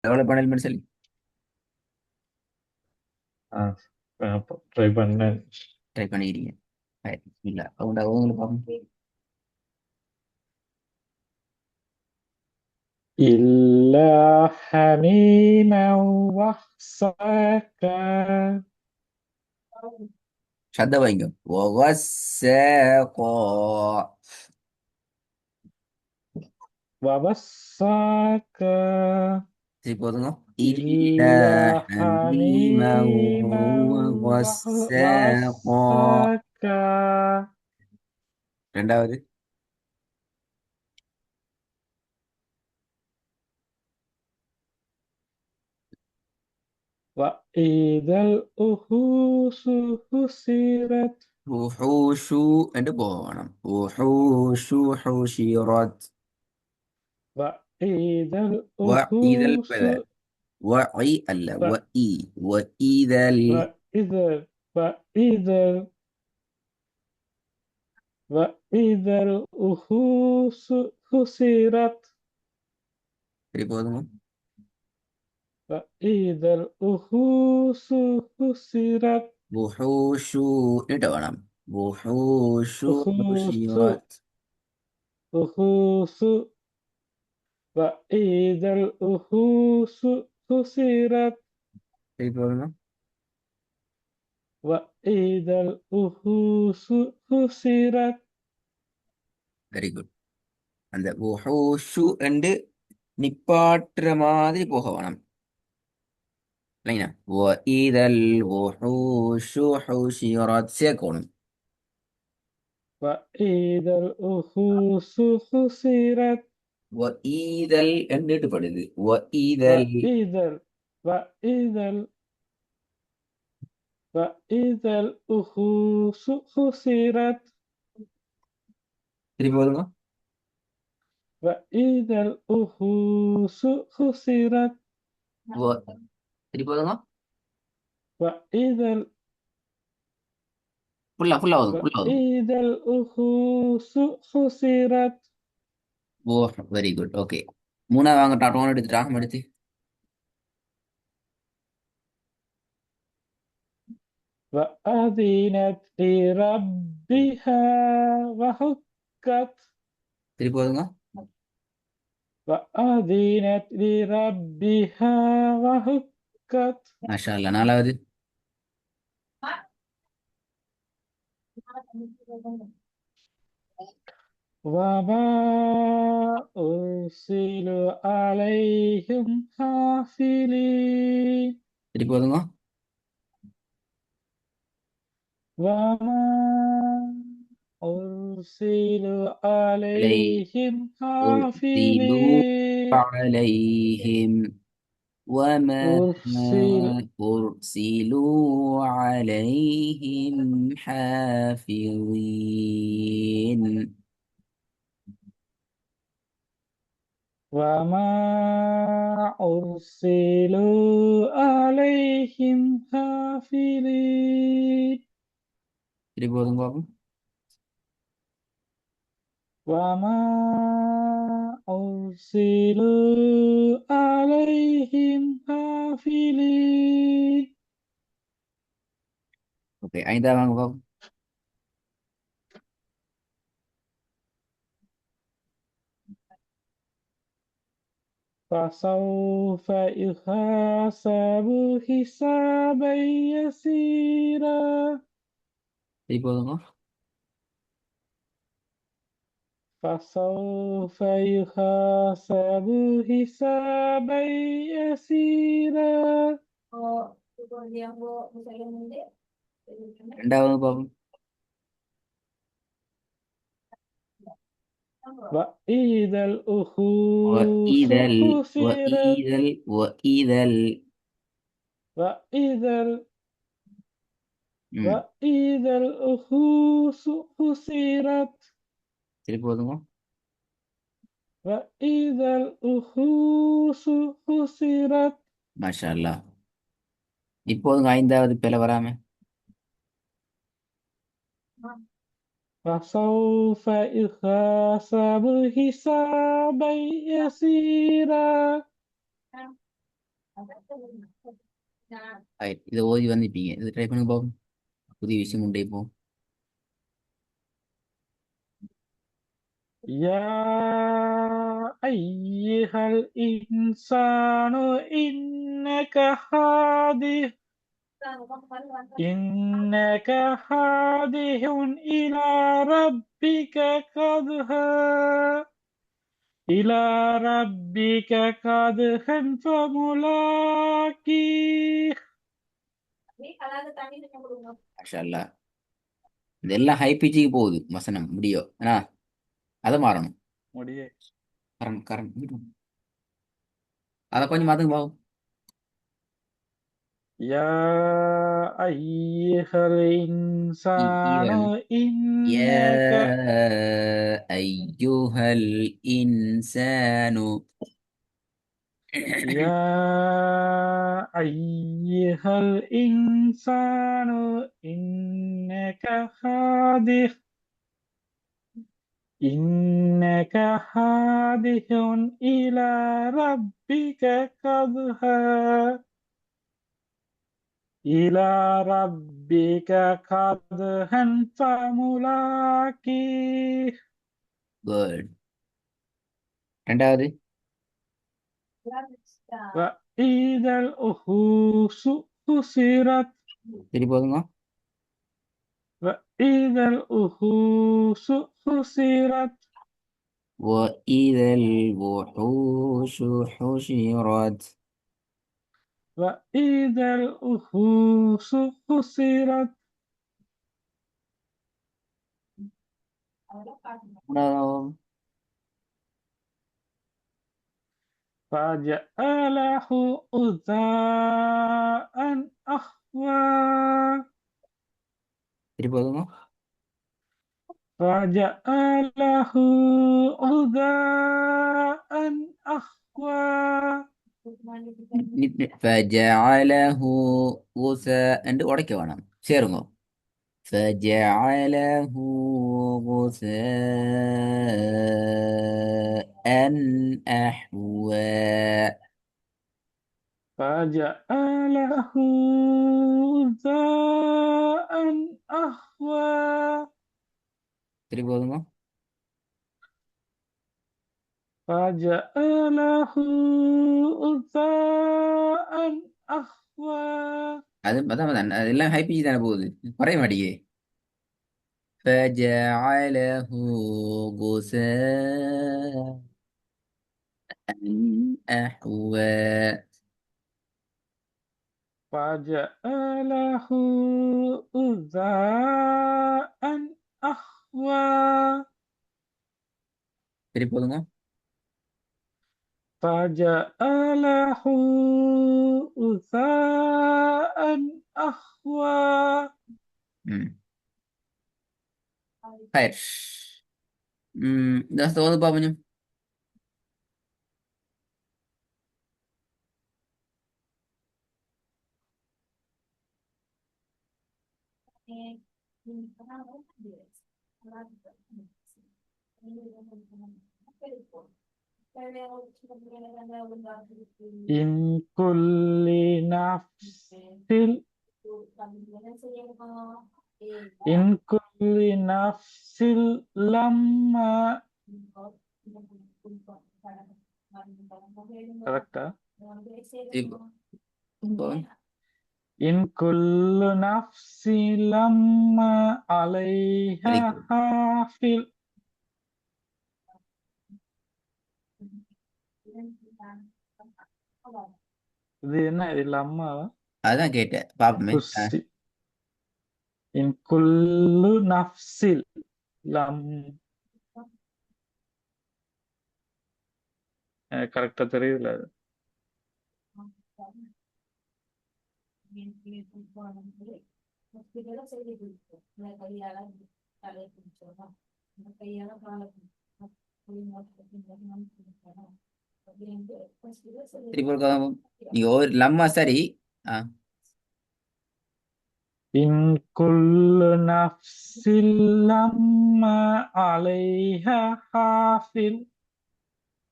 Develop பண்ணல சொல்லி ஆ try பண்ணேன். ட்ரை பண்ணிக்கிறீங்க. இல்ல அவங்க அவங்களுக்கு பார்ப்போம். إلا حميما وغساقا شد வைங்க. وغساقا. وغساقا சரி போதுங்க. இல்ல إلا حميما حميما وغساقا. وغساقا ரெண்டாவது. وإذا الأُحُوشُ حُشِرَتْ وحوش என்று போகணும். وحوش حشرت. وإذا وإذا الأُحُوشُ البلد. وعي அல்ல و- وإي. وإذا وإذا وإذا الوحوش حشرت சரி போதுங்க. وإذا الوحوش حشرت وحوش நீட்ட வேணாம். وحوش وحوش حشرت. وحوش وإذا الوحوش حشرت சரி போதுங்க. وإذا الوحوش حشرت வெரி குட். அந்த وحوش என்று நிப்பாட்டுற மாதிரி போக வேணாம் இல்லைங்களா. وإذا الوحوش حشرت சேர்க்கணும். وإذا الوحوش حشرت وإذا என்று படுது. وإذا وإذا وإذا وإذا الوحوش حشرت திருப்பி போதுங்க. وإذا الوحوش حشرت و- திருப்பி போதுங்க. وإذا ஃபுல்லா ஃபுல்லா வரும் ஃபுல்லா வரும். وإذا الوحوش حشرت ஓ, வெரி குட். ஓகே. மூணாவது வாங்க. டாட்டோன்னு எடுத்து டாகம் எடுத்து. وأذنت لربها وحقت திருப்பி போதுங்க. وأذنت لربها وحقت மாஷா அல்லா. நாலாவது. وما أرسل عليهم حافظين திருப்பி போதுங்க. وما أرسل عليهم أرسلوا حافظين عليهم وما أرسل أرسلوا عليهم حافظين. وما أرسلوا عليهم حافظين திருப்பி போதுங்க பாப்போம். وما أرسلوا عليهم حافظين ஓகே. ஐந்தாவது வாங்க பாப்போம். فسوف يحاسب حسابا يسيرا திருப்பி போதுங்க. فسوف يحاسب حسابا يسيرا ரெண்டாவது பாப்போம். وإذا الوحوش وإذا حشرت وإذا وإذا ம் وإذا الوحوش حشرت திருப்பி போதுங்க. وإذا الوحوش حشرت மாஷா அல்லா. இப்போதுங்க ஐந்தாவது பிழை வராம. فسوف يحاسب حسابا يسيرا ரைட் இதை ஓதி வந்துப்பீங்க இது ட்ரை பண்ணுங்க பாப்போம் புதிய விஷயம் உண்டே இப்போ يا أيها الإنسان إنك هادئ إلى ربك كدها إلى ربك كدها فملاقيه. மாஷா அல்லாஹ். இதெல்லாம் ஹை பிச்சுக்கு போகுது வசனம் முடியும் ஆ அதை மாறணும் முடிய கரண் கரண் அதை கொஞ்சம் மாத்துங்க பாவம் يا أيها الإنسان இவள் إنك يا أيها الإنسان يا أيها الإنسان إنك هادئ إنك هادئ إلى ربك كدها إلى ربك كدها فملاقيه. குட் ரெண்டாவது وإذا الوحوش حشرت சரி போதுங்க وإذا الوحوش حشرت وإذا الوحوش حشرت وإذا الوحوش حشرت மூணாவது فجعله غثاء أحوى சரி போதுங்க فجعله غثاء أحوى فجعله غثاء என்று உடைக்க வேணாம் சேருங்க فجعله غثاء أحوى فجعله غثاء أحوى சரி போதுங்க فجعله غثاء أحوى. அதான் அதெல்லாம் ஹை பிச் தானே போகுது குறைய மாட்டேங்குது فجعله غثاء أحوى فجعله غثاء أحوى சரி போதுங்க فجعله غثاء أحوى. ம் خير ده استوى بابا إن كل نفس إن كل نفس لما correct إن كل نفس لما عليها حافظ. இது என்ன இது அம்மாவா அதான் கேட்டேன் பாப்போமே குஸ்ஸி இன் குல்லு நஃப்ஸில் லம் கரெக்டா தெரியல அது. சரி போடுங்க நீங்க ஒரு லம்மா சரி ஆ இன் குல்லு நஃப்ஸில் லம்மா அலைஹா ஹாஃபில்.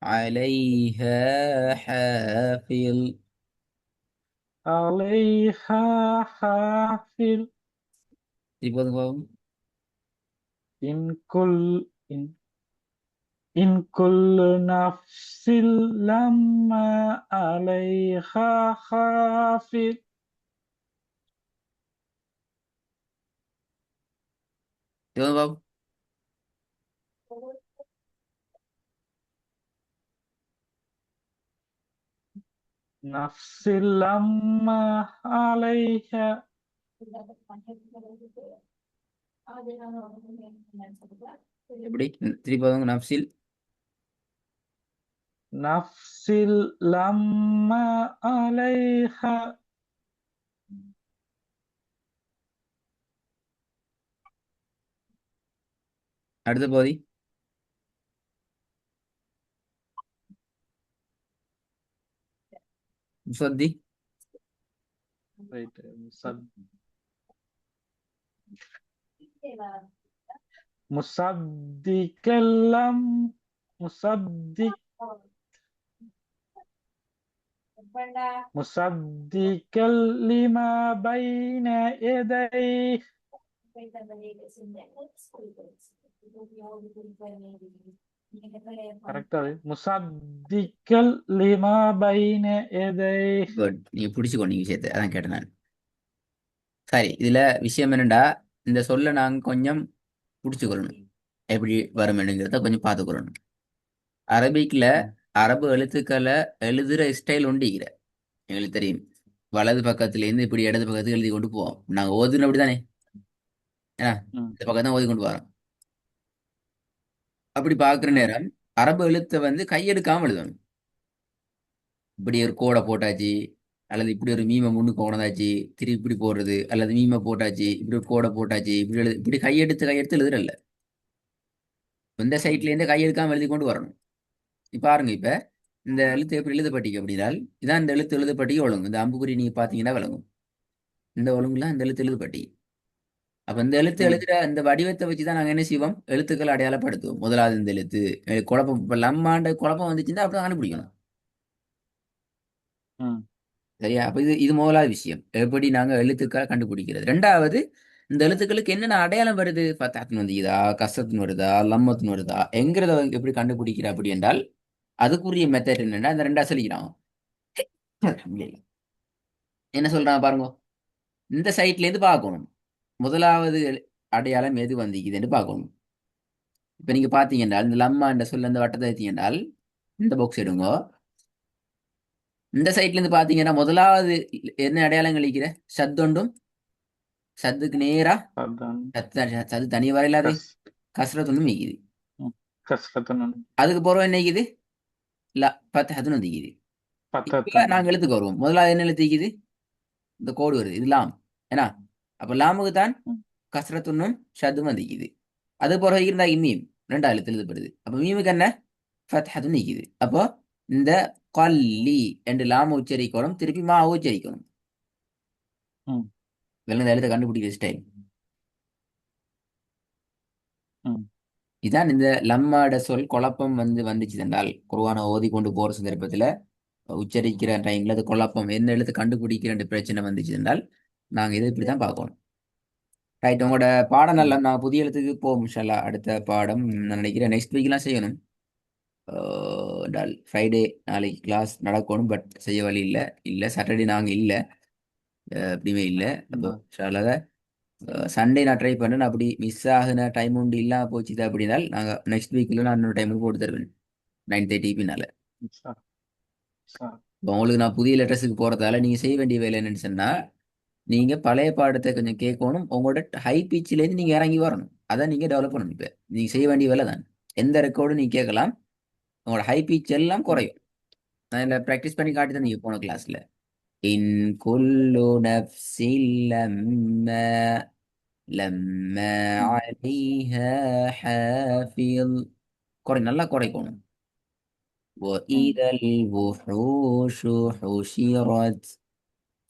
عليها حافظ عليها حافظ இப்போது போகும். إن كل إن, إن كل نفس لما عليها حافظ இப்போது போகும். نفس لما عليها எப்படி திருப்பி போதுங்க. நப்சில் نفس لما عليها அடுத்த பகுதி. முசத்தி Wait, مصدق لم مصدق مصدقا لما بين يديه கரெக்டா مصدقا لما بين يديه குட். நீங்க பிடிச்சுக்கொண்டீங்க விஷயத்தை, அதான் கேட்டேன் நான். சரி, இதுல விஷயம் என்னடா, இந்த சொல்ல நாங்க கொஞ்சம் பிடிச்சுக்கொள்ளணும். எப்படி வரும்னுங்கிறத கொஞ்சம் பார்த்துக்கொள்ளணும். அரபிக்ல அரபு எழுத்துக்களை எழுதுற ஸ்டைல் உண்டிக்கிற எங்களுக்கு தெரியும். வலது பக்கத்துல இருந்து இப்படி இடது பக்கத்துக்கு எழுதி கொண்டு போவோம். நாங்க ஓதுன அப்படிதானே, ஏன்னா ம், இந்த பக்கம் தான் ஓதி கொண்டு வரோம். அப்படி பார்க்குற ம், நேரம் அரபு எழுத்தை வந்து கையெடுக்காம எழுதணும். இப்படி ஒரு கோடை போட்டாச்சு, அல்லது இப்படி ஒரு மீமை முன்னுக்கு கொண்டாச்சு, திருப்பி இப்படி போடுறது, அல்லது மீமை போட்டாச்சு, இப்படி ஒரு கோடை போட்டாச்சு, இப்படி இப்படி கையெடுத்து எழுதுறல்ல. இந்த சைட்ல இருந்து கையெடுக்காம எழுதி கொண்டு வரணும். இப்ப பாருங்க, இப்ப இந்த எழுத்து எப்படி எழுதப்பட்டிருக்கு அப்படின்னால், இதான் இந்த எழுத்து எழுதப்பட்டிக்கு ஒழுங்கு. இந்த அம்புக்குறி நீங்க பாத்தீங்கன்னா விளங்கும். இந்த ஒழுங்குலாம் இந்த எழுத்து எழுதப்பட்டி. அப்ப இந்த எழுத்து ம், எழுதுற இந்த வடிவத்தை வச்சுதான் நாங்க என்ன செய்வோம், எழுத்துக்கள் அடையாளப்படுத்துவோம். முதலாவது இந்த எழுத்து குழப்பம், இப்ப லம்மாண்ட குழப்பம் வந்துச்சுன்னா அப்படி கண்டுபிடிக்கணும். ம், சரியா? அப்ப இது முதலாவது விஷயம், எப்படி நாங்க எழுத்துக்களை கண்டுபிடிக்கிறது. ரெண்டாவது, இந்த எழுத்துக்களுக்கு என்னென்ன அடையாளம் வருது, ஃபத்தாத்துன்னு வந்துதா, கசத்துன்னு வருதா, லம்மத்துன்னு வருதா என்கிறத வந்து எப்படி கண்டுபிடிக்கிற அப்படி என்றால், அதுக்குரிய மெத்தட் என்னன்னா இந்த ரெண்டா சொல்லிக்கிறாங்க. என்ன சொல்றாங்க பாருங்க. இந்த சைட்ல இருந்து பார்க்கணும், முதலாவது அடையாளம் எது வந்திக்குதுன்னு பார்க்கணும். இப்ப நீங்க பாத்தீங்கன்னா இந்த லம்மா என்ற சொல்ல இந்த வட்டத்தை ஏத்தீங்கன்னால் இந்த பாக்ஸ் எடுங்க. இந்த சைட்ல இருந்து பாத்தீங்கன்னா முதலாவது என்ன அடையாளம் கழிக்கிற சத்தொண்டும், சத்துக்கு நேரா அதான் சத்து தனி வரையிலாதே கஸ் கசரத்து நீக்குது. ம், கஸ்ரத்தன் அதுக்கு பிறகு என்ன இருக்குது, ல பத்தஹத்துன்னு வந்துக்குது. இப்ப பத்தத்தன் நாங்க எழுத்துக்கு வருவோம். முதலாவது என்ன எழுத்திக்குது, இந்த கோடு வருது, இது லாம். ஏன்னா அப்ப லாமுக்கு தான் ம், கசரத்துன்னும் ஷத்தும் வந்துக்குது. அது பிறகு இருந்தா மீம் ரெண்டாவது எழுத்து எழுதப்படுது. அப்ப மீமுக்கு என்ன, ஃபத்ஹத்துன்னு நிக்குது. அப்போ இந்த கல்லி என்று லாம உச்சரிக்கணும், திருப்பி மா உச்சரிக்கணும். ம், வெள்ளம் எழுத்தை கண்டுபிடிக்கிற ஸ்டைல் ம், இதான். இந்த லம்மாட சொல் குழப்பம் வந்துச்சு என்றால், குர்ஆனை ஓதி கொண்டு போற சந்தர்ப்பத்துல உச்சரிக்கிற டைம்ல அது குழப்பம், என்ன எழுத்து கண்டுபிடிக்கிற பிரச்சனை வந்துச்சு என்றால் நாங்க இதை இப்படித்தான் பார்க்கணும். ரைட், உங்களோட பாடம் ம். நல்லா, நான் புதிய எழுத்துக்கு போவோம் இன்ஷா அல்லாஹ். அடுத்த பாடம் நான் நினைக்கிறேன் நெக்ஸ்ட் வீக்லாம் செய்யணும். ஃப்ரைடே நாளைக்கு கிளாஸ் நடக்கணும், பட் செய்ய வழி இல்லை. இல்லை சாட்டர்டே நாங்கள் இல்லை, எப்படியுமே இல்லை. அப்போ ம், இன்ஷா அல்லாஹ் சண்டே நான் ட்ரை பண்ணேன். அப்படி மிஸ் ஆகுன டைம் உண்டு இல்லாமல் போச்சுது அப்படின்னால் நாங்கள் நெக்ஸ்ட் வீக்கில் நான் இன்னொரு டைமுக்கு போட்டு தருவேன் 9:30 பின்னால. ச- ச- இப்போ உங்களுக்கு நான் புதிய லெட்டர்ஸுக்கு போகிறதால நீங்கள் செய்ய வேண்டிய வேலை என்னன்னு சொன்னால், நீங்கள் பழைய பாடத்தை கொஞ்சம் கேட்கணும். உங்களோட ஹை பிச்சிலேருந்து நீங்கள் இறங்கி வரணும். அதை நீங்கள் டெவலப் பண்ணணும். இப்போ நீங்கள் செய்ய வேண்டிய வேலை தான். எந்த ரெக்கார்டும் நீங்கள் கேட்கலாம், உங்களோட ஹை பிச் எல்லாம் ம், குறையும். நான் இதில் ப்ராக்டிஸ் பண்ணி காட்டி தான் நீங்கள் போன கிளாஸில். இன் குல்லு நஃப்ஸில் லம்மா லம்மா அலைஹா ஹாஃபில். நல்லா குறைக்கணும். ம், وَإِذَا الْوُحُوشُ حُشِرَتْ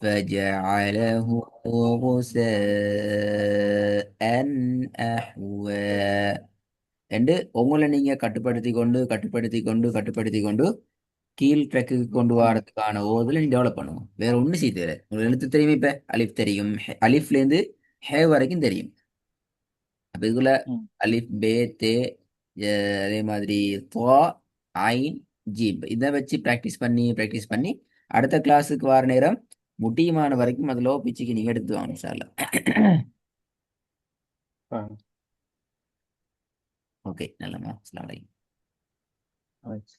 فَجَعَلَهُ غُثَاءً أَحْوَى என்று உங்களை நீங்க கட்டுப்படுத்தி கொண்டு கீழ் ட்ரெக்குக்கு கொண்டு ம் வரதுக்கான ஓதுல நீ டெவலப் பண்ணுவோம். வேற ஒன்றும் செய்ய தேவை. உங்களுக்கு எழுத்து தெரியுமே. இப்ப அலிஃப் தெரியும். அலிஃப்லேருந்து ஹே வரைக்கும் தெரியும். அப்ப இதுல ம் அலிஃப் பே தே அதே மாதிரி துவா ஐன் ஜீப் இதை வச்சு ப்ராக்டிஸ் பண்ணி அடுத்த கிளாஸுக்கு வர நேரம் முடியுமான வரைக்கும் அது லோ பிச்சுக்கு நீங்க எடுத்து வாங்க சார்ல. فاهم ஓகே நல்லம்மா. அஸ்ஸலாமு அலைக்கும். كويس